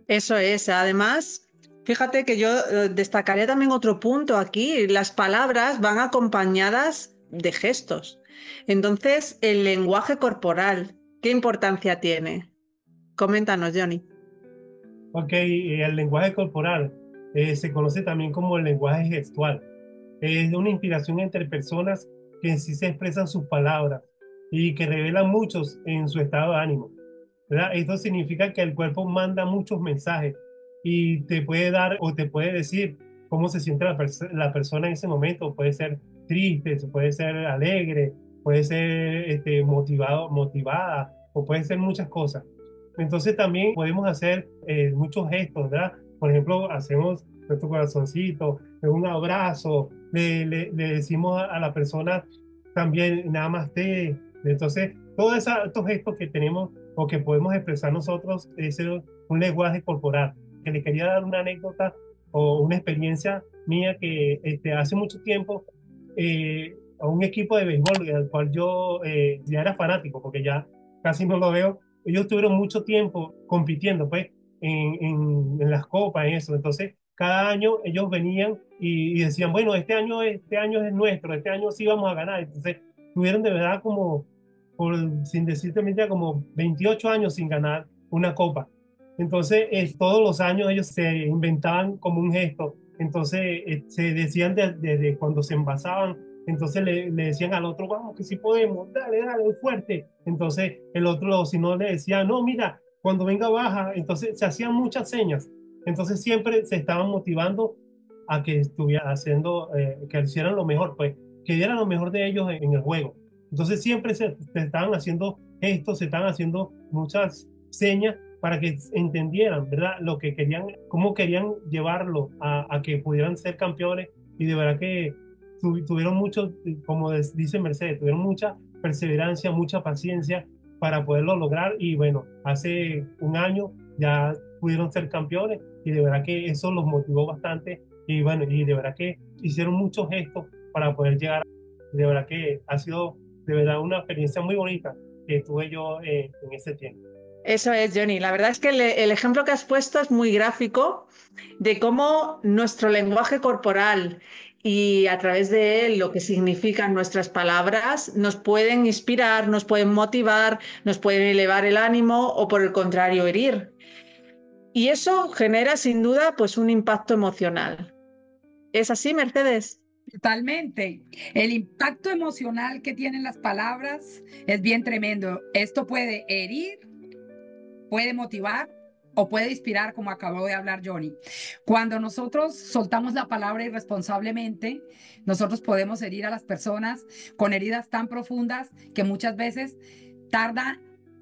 Eso es. Además, fíjate que yo destacaría también otro punto aquí. Las palabras van acompañadas de gestos. Entonces, el lenguaje corporal, ¿qué importancia tiene? Coméntanos, Johnny. Ok, el lenguaje corporal se conoce también como el lenguaje gestual. Es una inspiración entre personas que en sí se expresan sus palabras y que revelan muchos en su estado de ánimo, ¿verdad? Esto significa que el cuerpo manda muchos mensajes y te puede dar o te puede decir cómo se siente la persona en ese momento. Puede ser triste, puede ser alegre, puede ser motivada, o puede ser muchas cosas. Entonces también podemos hacer muchos gestos, ¿verdad? Por ejemplo, hacemos nuestro corazoncito, un abrazo, le decimos a la persona también nada más te. Entonces, todos estos gestos que tenemos o que podemos expresar nosotros es un lenguaje corporal. Que le quería dar una anécdota o una experiencia mía que hace mucho tiempo a un equipo de béisbol al cual yo ya era fanático, porque ya casi no lo veo. Ellos tuvieron mucho tiempo compitiendo, pues, en las copas, en eso. Entonces, cada año ellos venían y decían, bueno, este año es nuestro, este año sí vamos a ganar. Entonces, tuvieron de verdad como, sin decirte mentira, como 28 años sin ganar una copa. Entonces, todos los años ellos se inventaban como un gesto. Entonces, se decían desde cuando se envasaban, entonces le decían al otro, vamos, que sí podemos, dale, dale, fuerte. Entonces, el otro, si no, le decía, no, mira, cuando venga baja. Entonces, se hacían muchas señas. Entonces, siempre se estaban motivando a que estuviera haciendo, que hicieran lo mejor, pues, que dieran lo mejor de ellos en el juego. Entonces siempre se estaban haciendo gestos, se estaban haciendo muchas señas para que entendieran, ¿verdad? Lo que querían, cómo querían llevarlo a que pudieran ser campeones. Y de verdad que tuvieron mucho, como dice Mercedes, tuvieron mucha perseverancia, mucha paciencia para poderlo lograr. Y bueno, hace un año ya pudieron ser campeones y de verdad que eso los motivó bastante. Y bueno, y de verdad que hicieron muchos gestos para poder llegar. De verdad que ha sido de verdad una experiencia muy bonita que tuve yo en ese tiempo. Eso es, Johnny. La verdad es que el ejemplo que has puesto es muy gráfico de cómo nuestro lenguaje corporal y a través de él lo que significan nuestras palabras nos pueden inspirar, nos pueden motivar, nos pueden elevar el ánimo o por el contrario herir. Y eso genera sin duda pues un impacto emocional. ¿Es así, Mercedes? Totalmente. El impacto emocional que tienen las palabras es bien tremendo. Esto puede herir, puede motivar o puede inspirar, como acabó de hablar Johnny. Cuando nosotros soltamos la palabra irresponsablemente, nosotros podemos herir a las personas con heridas tan profundas que muchas veces tarda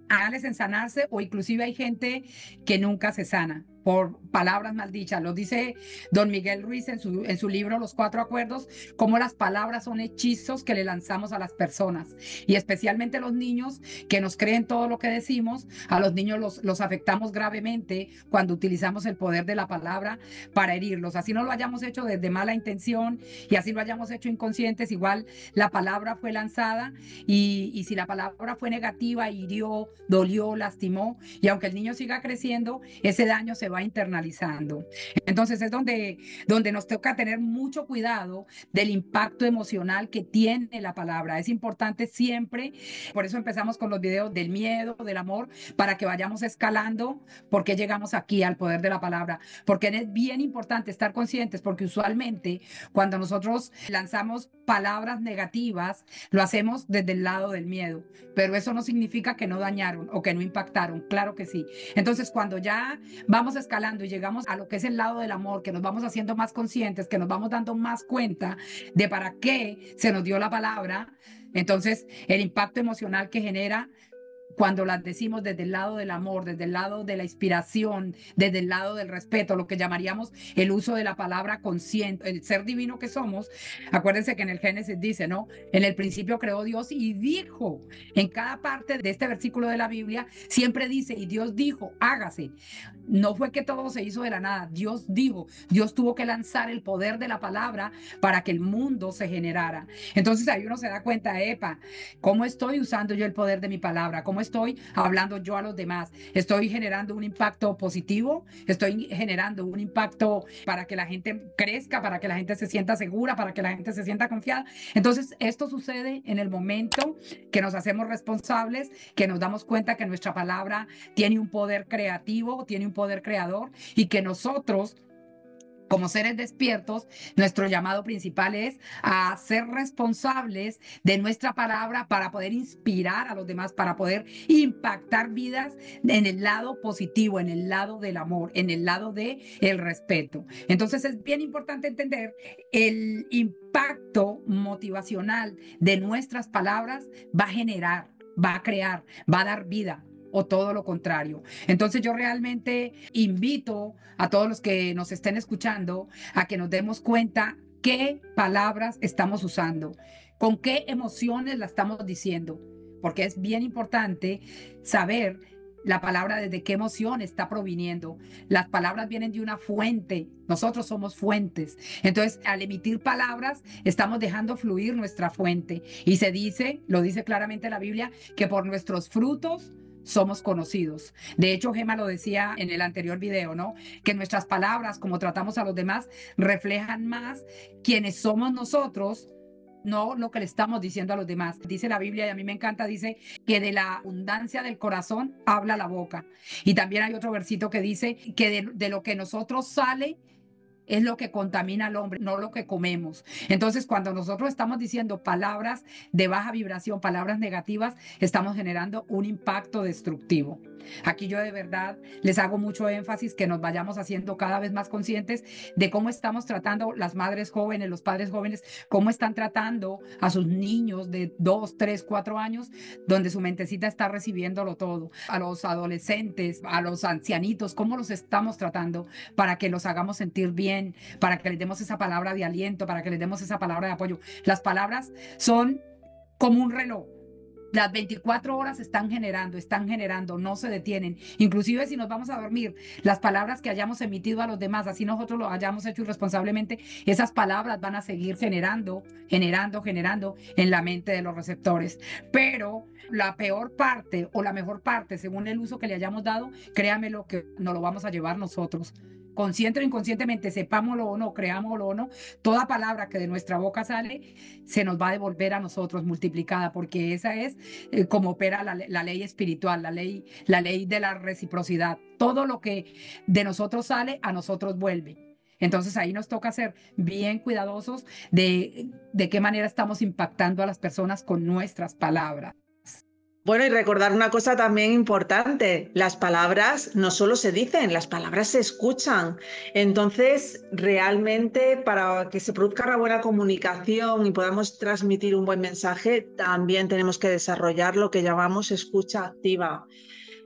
años en sanarse, o inclusive hay gente que nunca se sana por palabras maldichas. Lo dice don Miguel Ruiz en su libro Los Cuatro Acuerdos, cómo las palabras son hechizos que le lanzamos a las personas, y especialmente los niños que nos creen todo lo que decimos. A los niños los afectamos gravemente cuando utilizamos el poder de la palabra para herirlos. Así no lo hayamos hecho desde mala intención y así lo hayamos hecho inconscientes, igual la palabra fue lanzada, y si la palabra fue negativa, hirió, dolió, lastimó, y aunque el niño siga creciendo, ese daño se va internalizando. Entonces es donde nos toca tener mucho cuidado del impacto emocional que tiene la palabra. Es importante siempre, por eso empezamos con los videos del miedo, del amor, para que vayamos escalando, porque llegamos aquí al poder de la palabra, porque es bien importante estar conscientes, porque usualmente cuando nosotros lanzamos palabras negativas, lo hacemos desde el lado del miedo, pero eso no significa que no dañaron o que no impactaron, claro que sí. Entonces, cuando ya vamos escalando y llegamos a lo que es el lado del amor, que nos vamos haciendo más conscientes, que nos vamos dando más cuenta de para qué se nos dio la palabra, entonces el impacto emocional que genera cuando las decimos desde el lado del amor, desde el lado de la inspiración, desde el lado del respeto, lo que llamaríamos el uso de la palabra consciente, el ser divino que somos. Acuérdense que en el Génesis dice, ¿no? En el principio creó Dios y dijo, en cada parte de este versículo de la Biblia, siempre dice, y Dios dijo, hágase. No fue que todo se hizo de la nada, Dios dijo, Dios tuvo que lanzar el poder de la palabra para que el mundo se generara. Entonces ahí uno se da cuenta, epa, ¿cómo estoy usando yo el poder de mi palabra? ¿Cómo estoy hablando yo a los demás? ¿Estoy generando un impacto positivo? ¿Estoy generando un impacto para que la gente crezca, para que la gente se sienta segura, para que la gente se sienta confiada? Entonces esto sucede en el momento que nos hacemos responsables, que nos damos cuenta que nuestra palabra tiene un poder creativo, tiene un poder creador y que nosotros como seres despiertos, nuestro llamado principal es a ser responsables de nuestra palabra para poder inspirar a los demás, para poder impactar vidas en el lado positivo, en el lado del amor, en el lado del respeto. Entonces es bien importante entender el impacto motivacional de nuestras palabras va a generar, va a crear, va a dar vida o todo lo contrario. Entonces yo realmente invito a todos los que nos estén escuchando a que nos demos cuenta qué palabras estamos usando, con qué emociones la estamos diciendo, porque es bien importante saber la palabra desde qué emoción está proviniendo. Las palabras vienen de una fuente, nosotros somos fuentes. Entonces, al emitir palabras, estamos dejando fluir nuestra fuente. Y se dice, lo dice claramente la Biblia, que por nuestros frutos somos conocidos. De hecho, Gema lo decía en el anterior video, ¿no? Que nuestras palabras, como tratamos a los demás, reflejan más quienes somos nosotros, no lo que le estamos diciendo a los demás. Dice la Biblia, y a mí me encanta, dice que de la abundancia del corazón habla la boca. Y también hay otro versito que dice que de lo que nosotros sale es lo que contamina al hombre, no lo que comemos. Entonces, cuando nosotros estamos diciendo palabras de baja vibración, palabras negativas, estamos generando un impacto destructivo. Aquí yo de verdad les hago mucho énfasis que nos vayamos haciendo cada vez más conscientes de cómo estamos tratando las madres jóvenes, los padres jóvenes, cómo están tratando a sus niños de 2, 3, 4 años, donde su mentecita está recibiéndolo todo, a los adolescentes, a los ancianitos, cómo los estamos tratando para que los hagamos sentir bien, para que les demos esa palabra de aliento, para que les demos esa palabra de apoyo. Las palabras son como un reloj. Las 24 horas están generando, no se detienen. Inclusive si nos vamos a dormir, las palabras que hayamos emitido a los demás, así nosotros lo hayamos hecho irresponsablemente, esas palabras van a seguir generando en la mente de los receptores. Pero la peor parte o la mejor parte, según el uso que le hayamos dado, créame lo que nos lo vamos a llevar nosotros. Consciente o inconscientemente, sepámoslo o no, creámoslo o no, toda palabra que de nuestra boca sale se nos va a devolver a nosotros multiplicada, porque esa es como opera la ley espiritual, la ley de la reciprocidad. Todo lo que de nosotros sale, a nosotros vuelve. Entonces ahí nos toca ser bien cuidadosos de qué manera estamos impactando a las personas con nuestras palabras. Bueno, y recordar una cosa también importante, las palabras no solo se dicen, las palabras se escuchan. Entonces, realmente para que se produzca una buena comunicación y podamos transmitir un buen mensaje, también tenemos que desarrollar lo que llamamos escucha activa.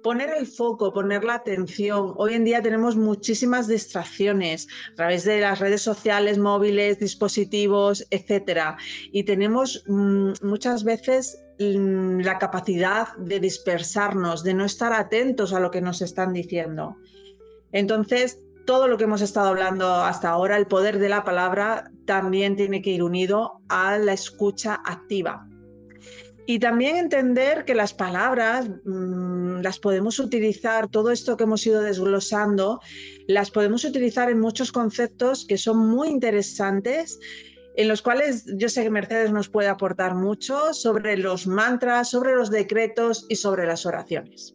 Poner el foco, poner la atención. Hoy en día tenemos muchísimas distracciones a través de las redes sociales, móviles, dispositivos, etcétera. Y tenemos muchas veces la capacidad de dispersarnos, de no estar atentos a lo que nos están diciendo. Entonces, todo lo que hemos estado hablando hasta ahora, el poder de la palabra, también tiene que ir unido a la escucha activa. Y también entender que las palabras las podemos utilizar, todo esto que hemos ido desglosando, las podemos utilizar en muchos conceptos que son muy interesantes, en los cuales yo sé que Mercedes nos puede aportar mucho sobre los mantras, sobre los decretos y sobre las oraciones.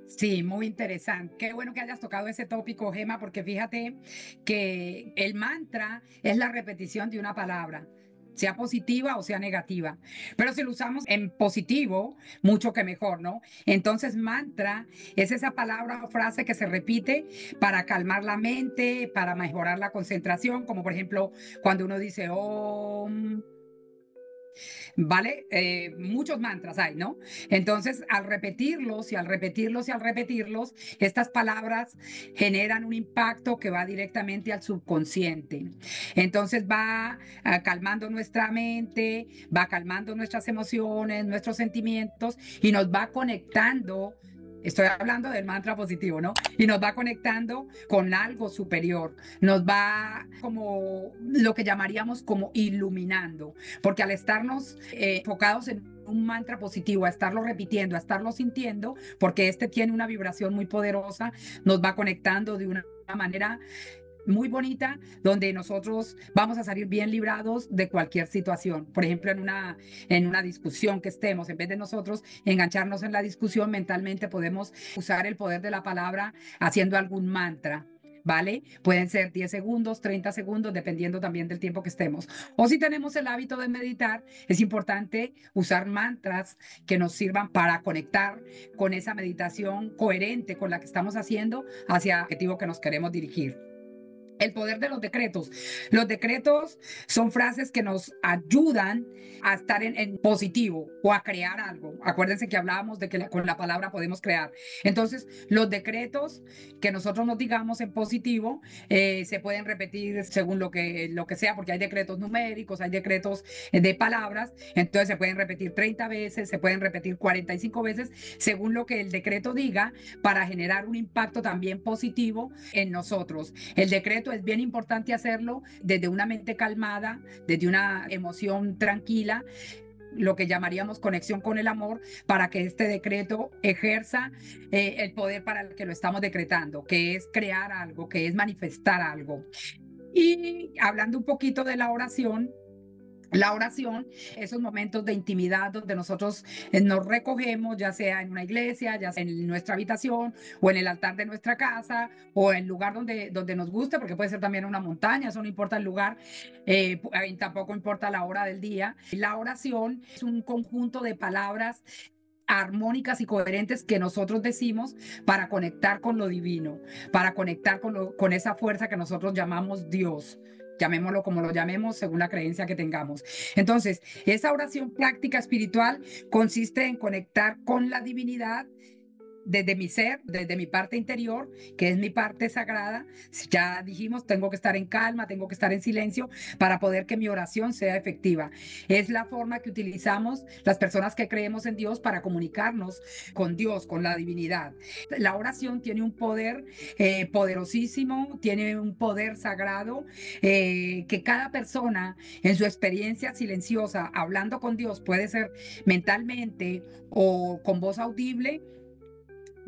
Sí, muy interesante. Qué bueno que hayas tocado ese tópico, Gema, porque fíjate que el mantra es la repetición de una palabra, sea positiva o sea negativa. Pero si lo usamos en positivo, mucho que mejor, ¿no? Entonces, mantra es esa palabra o frase que se repite para calmar la mente, para mejorar la concentración, como por ejemplo cuando uno dice Om. ¿vale? Muchos mantras hay, ¿no? Entonces, al repetirlos y al repetirlos y al repetirlos, estas palabras generan un impacto que va directamente al subconsciente. Entonces va calmando nuestra mente, va calmando nuestras emociones, nuestros sentimientos y nos va conectando. Estoy hablando del mantra positivo, ¿no? Y nos va conectando con algo superior, nos va como lo que llamaríamos como iluminando, porque al estarnos enfocados en un mantra positivo, a estarlo repitiendo, a estarlo sintiendo, porque este tiene una vibración muy poderosa, nos va conectando de una manera muy bonita, donde nosotros vamos a salir bien librados de cualquier situación. Por ejemplo, en una discusión que estemos, en vez de nosotros engancharnos en la discusión, mentalmente podemos usar el poder de la palabra haciendo algún mantra. ¿Vale? Pueden ser 10 segundos, 30 segundos, dependiendo también del tiempo que estemos. O si tenemos el hábito de meditar, es importante usar mantras que nos sirvan para conectar con esa meditación coherente con la que estamos haciendo hacia el objetivo que nos queremos dirigir. El poder de los decretos. Los decretos son frases que nos ayudan a estar en positivo o a crear algo. Acuérdense que hablábamos de que con la palabra podemos crear. Entonces, los decretos que nosotros nos digamos en positivo se pueden repetir según lo que sea, porque hay decretos numéricos, hay decretos de palabras. Entonces, se pueden repetir 30 veces, se pueden repetir 45 veces, según lo que el decreto diga, para generar un impacto también positivo en nosotros. El decreto es bien importante hacerlo desde una mente calmada, desde una emoción tranquila, lo que llamaríamos conexión con el amor, para que este decreto ejerza el poder para el que lo estamos decretando, que es crear algo, que es manifestar algo. Y hablando un poquito de la oración, esos momentos de intimidad donde nosotros nos recogemos, ya sea en una iglesia, ya sea en nuestra habitación o en el altar de nuestra casa o en el lugar donde nos guste, porque puede ser también una montaña, eso no importa el lugar, tampoco importa la hora del día. La oración es un conjunto de palabras armónicas y coherentes que nosotros decimos para conectar con lo divino, para conectar con esa fuerza que nosotros llamamos Dios. Llamémoslo como lo llamemos según la creencia que tengamos. Entonces, esa oración práctica espiritual consiste en conectar con la divinidad desde mi ser, desde mi parte interior, que es mi parte sagrada. Ya dijimos, tengo que estar en calma, tengo que estar en silencio para poder que mi oración sea efectiva. Es la forma que utilizamos las personas que creemos en Dios para comunicarnos con Dios, con la divinidad. La oración tiene un poder poderosísimo, tiene un poder sagrado que cada persona en su experiencia silenciosa, hablando con Dios, puede ser mentalmente o con voz audible,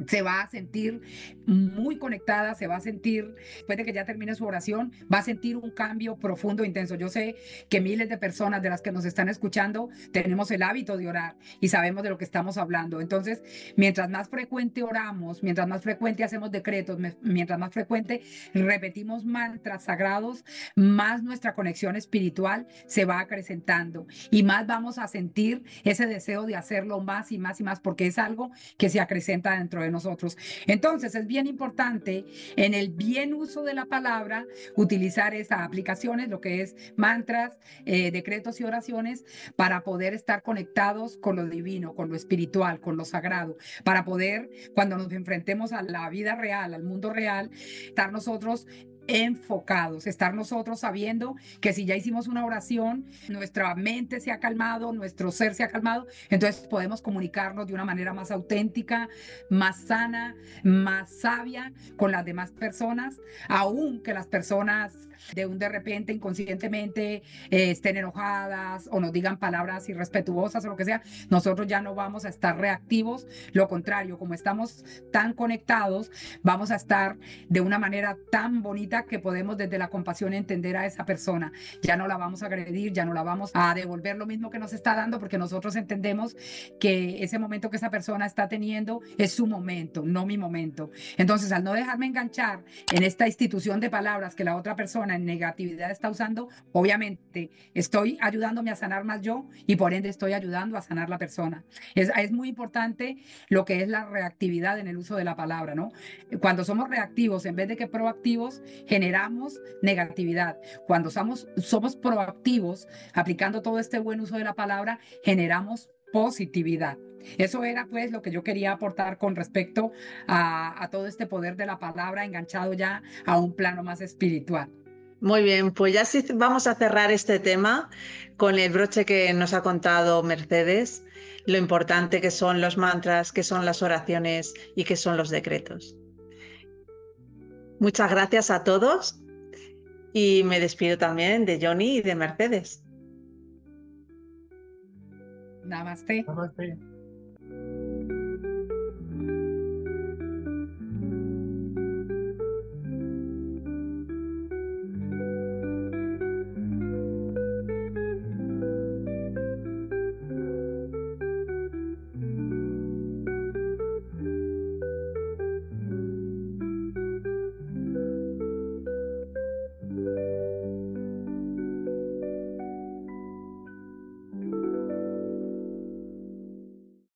se va a sentir muy conectada, se va a sentir, después de que ya termine su oración, va a sentir un cambio profundo, intenso. Yo sé que miles de personas de las que nos están escuchando tenemos el hábito de orar y sabemos de lo que estamos hablando. Entonces, mientras más frecuente oramos, mientras más frecuente hacemos decretos, mientras más frecuente repetimos mantras sagrados, más nuestra conexión espiritual se va acrecentando y más vamos a sentir ese deseo de hacerlo más y más y más, porque es algo que se acrecenta dentro de nosotros. Entonces es bien importante en el bien uso de la palabra utilizar esas aplicaciones, lo que es mantras, decretos y oraciones, para poder estar conectados con lo divino, con lo espiritual, con lo sagrado, para poder, cuando nos enfrentemos a la vida real, al mundo real, estar nosotros enfocados, estar nosotros sabiendo que si ya hicimos una oración, nuestra mente se ha calmado, nuestro ser se ha calmado, entonces podemos comunicarnos de una manera más auténtica, más sana, más sabia con las demás personas, aun que las personas de repente inconscientemente estén enojadas o nos digan palabras irrespetuosas o lo que sea, nosotros ya no vamos a estar reactivos, lo contrario, como estamos tan conectados, vamos a estar de una manera tan bonita que podemos desde la compasión entender a esa persona, ya no la vamos a agredir, ya no la vamos a devolver lo mismo que nos está dando, porque nosotros entendemos que ese momento que esa persona está teniendo es su momento, no mi momento. Entonces, al no dejarme enganchar en esta institución de palabras que la otra persona persona en negatividad está usando, obviamente estoy ayudándome a sanar más yo y por ende estoy ayudando a sanar la persona. Es muy importante lo que es la reactividad en el uso de la palabra, ¿no? Cuando somos reactivos en vez de que proactivos, generamos negatividad. Cuando somos proactivos, aplicando todo este buen uso de la palabra, generamos positividad. Eso era pues lo que yo quería aportar con respecto a todo este poder de la palabra enganchado ya a un plano más espiritual. Muy bien, pues ya sí vamos a cerrar este tema con el broche que nos ha contado Mercedes, lo importante que son los mantras, que son las oraciones y que son los decretos. Muchas gracias a todos y me despido también de Johnny y de Mercedes. Namaste. Namaste.